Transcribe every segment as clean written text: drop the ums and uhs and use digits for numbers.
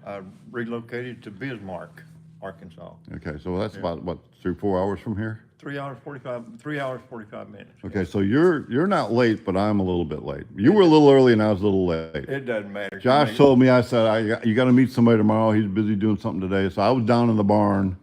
I relocated to Bismarck, Arkansas. Okay, so that's about, what, 3-4 hours from here? 3 hours, 45 minutes. Okay, so you're not late, but I'm a little bit late. You were a little early and I was a little late. It doesn't matter. Josh told me, I said, you got to meet somebody tomorrow. He's busy doing something today. So I was down in the barn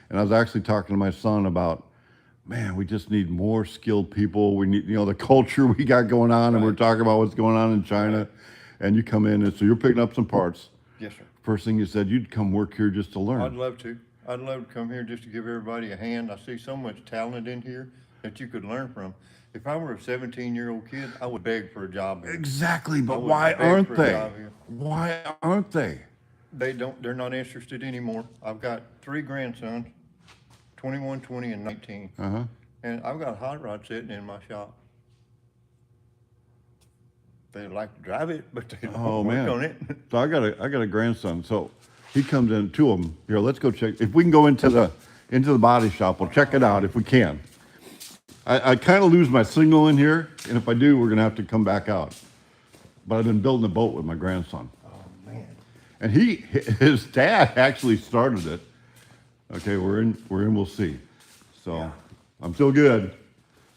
and I was actually talking to my son about, man, we just need more skilled people. We need, the culture we got going on, and we're talking about what's going on in China. Right. And you come in, and so you're picking up some parts. Yes, sir. First thing you said, you'd come work here just to learn. I'd love to. I'd love to come here just to give everybody a hand. I see so much talent in here that you could learn from. If I were a 17-year-old kid, I would beg for a job here. Exactly, but would why beg aren't for a they? job here. Why aren't they? They're not interested anymore. I've got 3 grandsons, 21, 20, and 19. Uh-huh. And I've got a hot rod sitting in my shop. They like to drive it, but they don't work on it. So I got a grandson. So he comes in, 2 of them. Here, let's go check. If we can go into the body shop, we'll check it out if we can. I kind of lose my signal in here, and if I do, we're gonna have to come back out. But I've been building a boat with my grandson. Oh man! And his dad actually started it. Okay, we're in. We'll see. So yeah. I'm still good.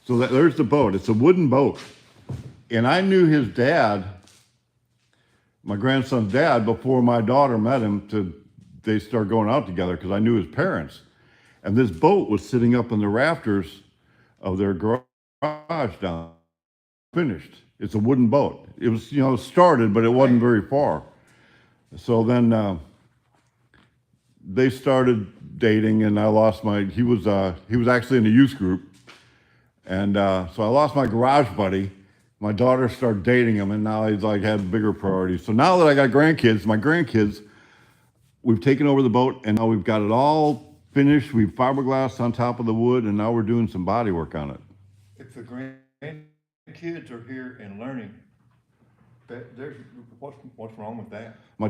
So there's the boat. It's a wooden boat. And I knew his dad, my grandson's dad, before my daughter met him. They started going out together because I knew his parents. And this boat was sitting up in the rafters of their garage down, finished. It's a wooden boat. It was, started, but it wasn't very far. So then they started dating, and I lost he was actually in a youth group. And so I lost my garage buddy. My daughter started dating him, and now he's had bigger priorities. So now that I got my grandkids, we've taken over the boat, and now we've got it all finished. We've fiberglassed on top of the wood, and now we're doing some body work on it. If the grandkids are here and learning, what's wrong with that? My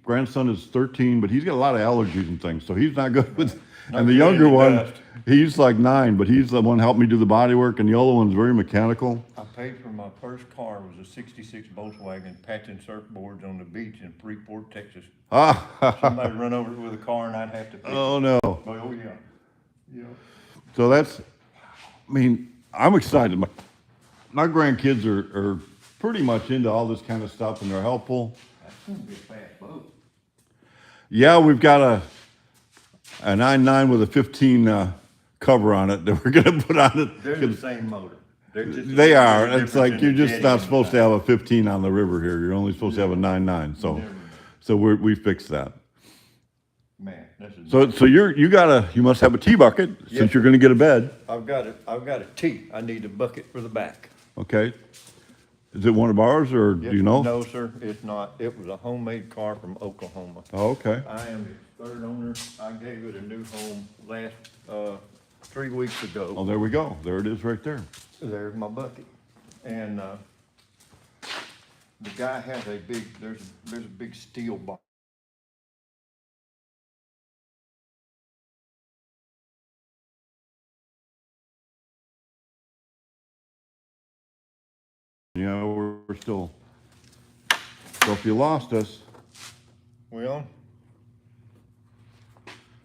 grandson is 13, but he's got a lot of allergies and things, so he's not good with. And the younger one, he's like 9, but he's the one who helped me do the body work, and the other one's very mechanical. I paid for my first car. It was a '66 Volkswagen patching surfboards on the beach in Freeport, Texas. Somebody run over it with a car, and I'd have to pay. Oh no! Oh yeah, yeah. So I'm excited. My grandkids are pretty much into all this kind of stuff, and they're helpful. That's gonna be a fast boat. Yeah, we've got a 9.9 with a 15 cover on it that we're gonna put on it. They're the same motor. They are. It's like you're just not supposed to have a 15 on the river here. You're only supposed to have a 9.9. So we fixed that. Man, so you must have a tea bucket since you're gonna get a bed. I've got a tea. I need a bucket for the back. Okay. Is it one of ours, or do you know? No, sir, it's not. It was a homemade car from Oklahoma. Oh, okay. I am the 3rd owner. I gave it a new home last 3 weeks ago. Oh, there we go. There it is right there. There's my bucket. And the guy has there's a big steel box. We're still, so if you lost us. Well,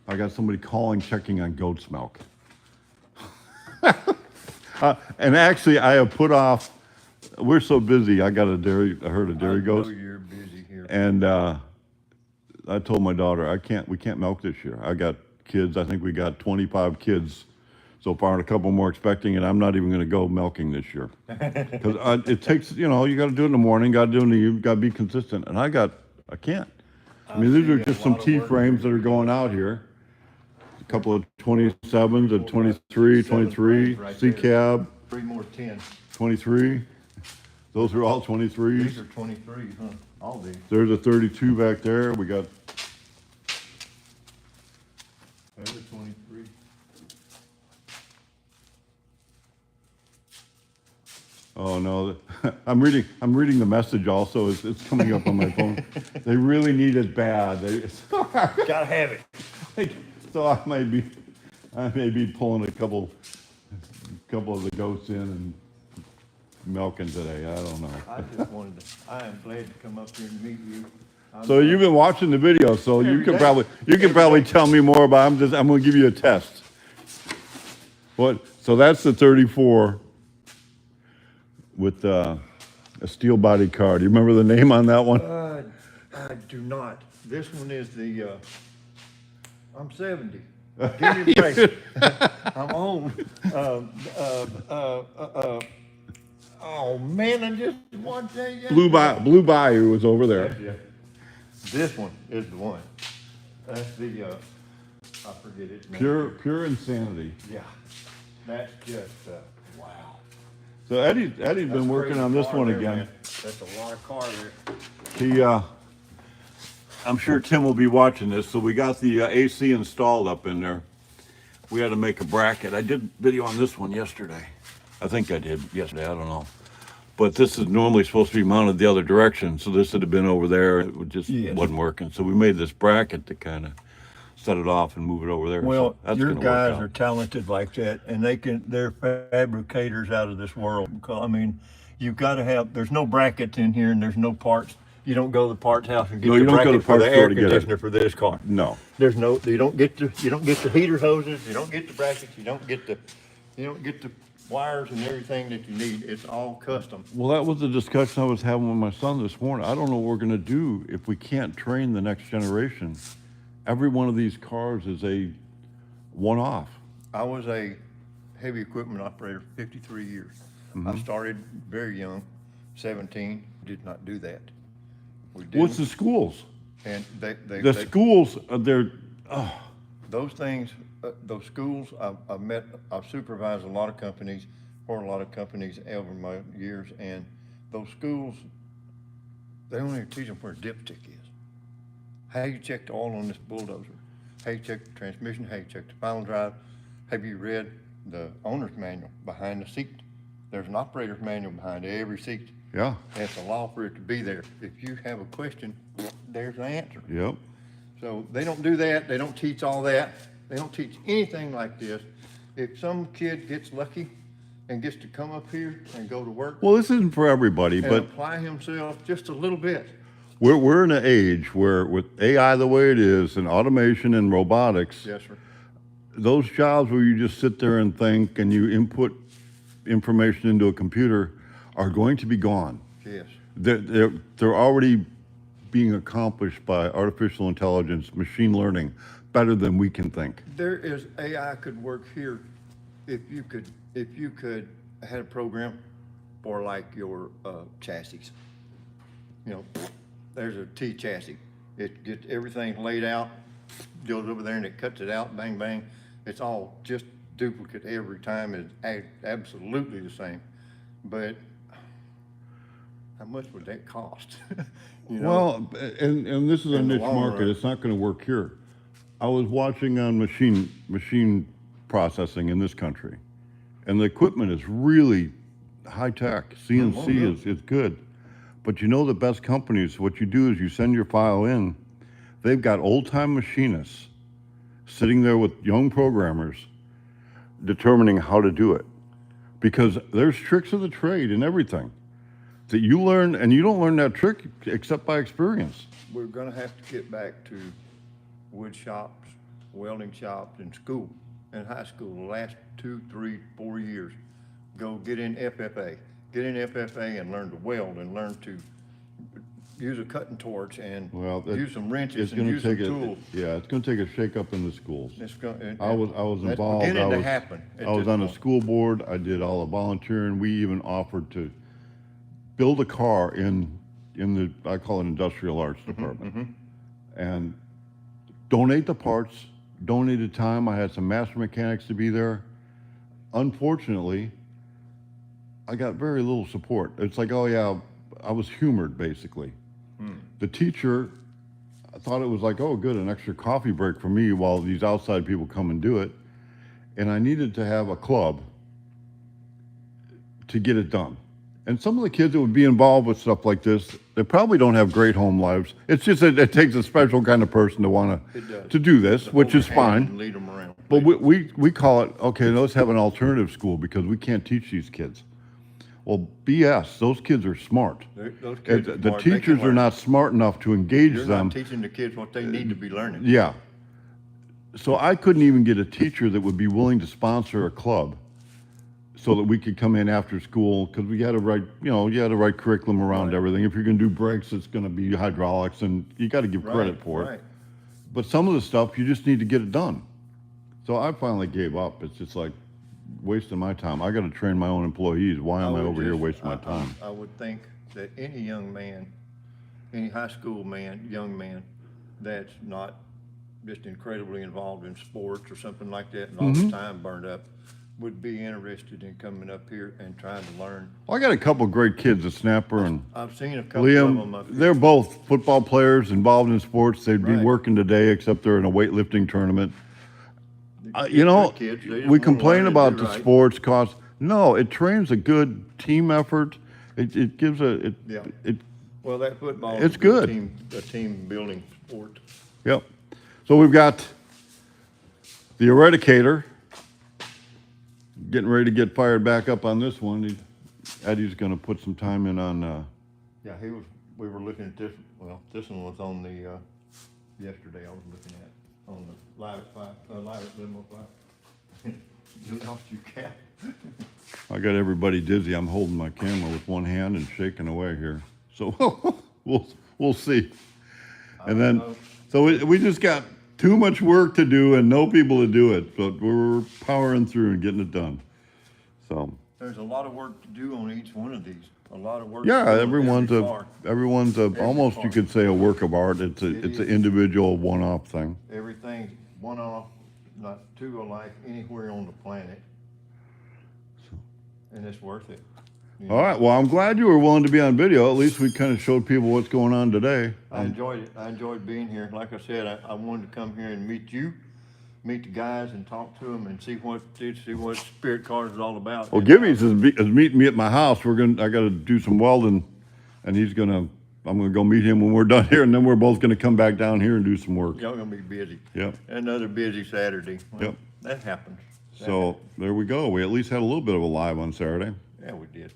I got somebody checking on goat's milk. And actually, I have put off, we're so busy, I got a herd of dairy goats. I know you're busy here. And I told my daughter, we can't milk this year. I got kids, I think we got 25 kids so far, and a couple more expecting, and I'm not even gonna go milking this year. Because it takes, you gotta do it in the morning, gotta do it in the evening, gotta be consistent, and I can't. I mean, these are just some T-frames that are going out here. A couple of 27s, a 23, 23, C-cab. 3 more 10. 23. Those are all 23s. These are 23s, huh? All these. There's a 32 back there. We got. There's a 23. Oh no, I'm reading the message also. It's coming up on my phone. They really need it bad. Gotta have it. So I may be pulling a couple of the goats in and milking today. I don't know. I am glad to come up here and meet you. So you've been watching the video, so you Every can day. probably tell me more about. I'm going to give you a test. What? So that's the 34 with a steel body car. Do you remember the name on that one? I do not. This one is the, I'm 70. Give me a break. I'm old. Oh, man, I just want to tell you. Blue Bayou was over there. Yeah. This one is the one. That's the, I forget it. Pure insanity. Yeah. That's just, wow. So Eddie's been working on this Car one there, again. man. That's a lot of car there. He, I'm sure Tim will be watching this. So we got the AC installed up in there. We had to make a bracket. I did video on this one yesterday. I think I did yesterday. I don't know. But this is normally supposed to be mounted the other direction. So this would have been over there. It just wasn't working. So we made this bracket to kind of set it off and move it over there. Well, So that's your gonna work guys out. are talented like that, and they're fabricators out of this world. I mean, you've got to have, there's no brackets in here and there's no parts. You don't go to the parts house and get No, the you don't go to bracket the for parts the store air to get it. conditioner for this car. No. There's no, you don't get the heater hoses, you don't get the brackets, you don't get the wires and everything that you need. It's all custom. Well, that was the discussion I was having with my son this morning. I don't know what we're going to do if we can't train the next generation. Every one of these cars is a one-off. I was a heavy equipment operator for 53 years. I started very young, 17, did not do that. We didn't. What's the schools? And The schools, they're, those things, those schools, I've supervised a lot of companies, for a lot of companies over my years, and those schools, they only teach them where a dipstick is. How you check the oil on this bulldozer, how you check the transmission, how you check the final drive. Have you read the owner's manual behind the seat? There's an operator's manual behind every seat. yeah, It's a law for it to be there. If you have a question, there's an answer. yep. So they don't do that. They don't teach all that. They don't teach anything like this. If some kid gets lucky and gets to come up here and go to work Well, this isn't for everybody, and but apply himself just a little bit, we're in an age where with AI the way it is and automation and robotics, yes, sir. those jobs where you just sit there and think and you input information into a computer are going to be gone. Yes. They're already being accomplished by artificial intelligence, machine learning, better than we can think. There is AI could work here if you could had a program for like your chassis. You know, there's a T chassis. It gets everything laid out, goes over there and it cuts it out, bang, bang. It's all just duplicate every time. It's absolutely the same. But how much would that cost? You know? Well, and this is a In the niche long market. run. It's not going to work here. I was watching on machine processing in this country, and the equipment is really high tech. CNC is good, but you know the best companies. What you do is you send your file in. They've got old time machinists sitting there with young programmers, determining how to do it, because there's tricks of the trade and everything that you learn, and you don't learn that trick except by experience. We're gonna have to get back to wood shops, welding shops in school, in high school, the last 2, 3, 4 years. Go get in FFA. Get in FFA and learn to weld and learn to use a cutting torch and use some wrenches and use some tools. It's going to take a shake up in the schools. I was That's involved. beginning to happen at I was this on a point. school board. I did all the volunteering. We even offered to build a car in the, I call it industrial arts department, and donate the parts, donate the time. I had some master mechanics to be there. Unfortunately, I got very little support. It's like, oh yeah, I was humored basically. The teacher, I thought it was like, oh good, an extra coffee break for me while these outside people come and do it. And I needed to have a club to get it done. And some of the kids that would be involved with stuff like this, they probably don't have great home lives. It's just that it takes a special kind of person to want to do this, which is fine. And lead them around. But we call it, okay, let's have an alternative school because we can't teach these kids. Well, BS. Those kids are smart. Those kids are The smart. They can teachers are learn. not smart enough to engage You're them. not teaching the kids what they need to be learning. Yeah. So I couldn't even get a teacher that would be willing to sponsor a club so that we could come in after school, because we had to write, you had to write curriculum around Right. everything. If you're gonna do brakes, it's gonna be hydraulics, and you gotta give credit Right, for it. right. But some of the stuff, you just need to get it done. So I finally gave up. It's just like wasting my time. I gotta train my own employees. Why am I would over here just- wasting my time? I would think that any young man, any high school man, young man, that's not just incredibly involved in sports or something like that, and all Mm-hmm. his time burned up, would be interested in coming up here and trying to learn. Well, I got a couple great kids, a Snapper and I've seen a couple of them Liam. up here. They're both football players involved in sports. They'd be Right. working today, except they're in a weightlifting tournament. They're Good kids. They just we wanna complain learn and about do the right. sports cost. No, it trains a good team effort. It gives Yeah. it, Well, that football It's is good. a team building sport. yep. So we've got the eradicator getting ready to get fired back up on this one. Eddie's gonna put some time in on, Yeah, we were looking at this, well, this one was on the, yesterday I was looking at, on the live limo file. You lost your cap. I got everybody dizzy. I'm holding my camera with one hand and shaking away here. So we'll see. And then, so we just got too much work to do and no people to do it, but we're powering through and getting it done. So, There's a lot of work to do on each one of these, a lot of work. to yeah, do on everyone's every a, part. everyone's a, almost you part. could say a work of art. It's It an is. individual one-off thing. Everything's one off, not two alike anywhere on the planet. And it's worth it. You know, All right, well, I'm glad you were willing to be on video. At least we kind of showed people what's going on today. I enjoyed it. I enjoyed being here. Like I said, I wanted to come here and meet you, meet the guys and talk to them and see what Spirit Cars is all about. Well, And, Gimmy's is meeting me at my house. I gotta do some welding, and I'm gonna go meet him when we're done here, and then we're both gonna come back down here and do some work. Y'all gonna be busy. Yep. Another busy Saturday. Well, Yep. That happens. So there we go. We at least had a little bit of a live on Saturday. Yeah, we did.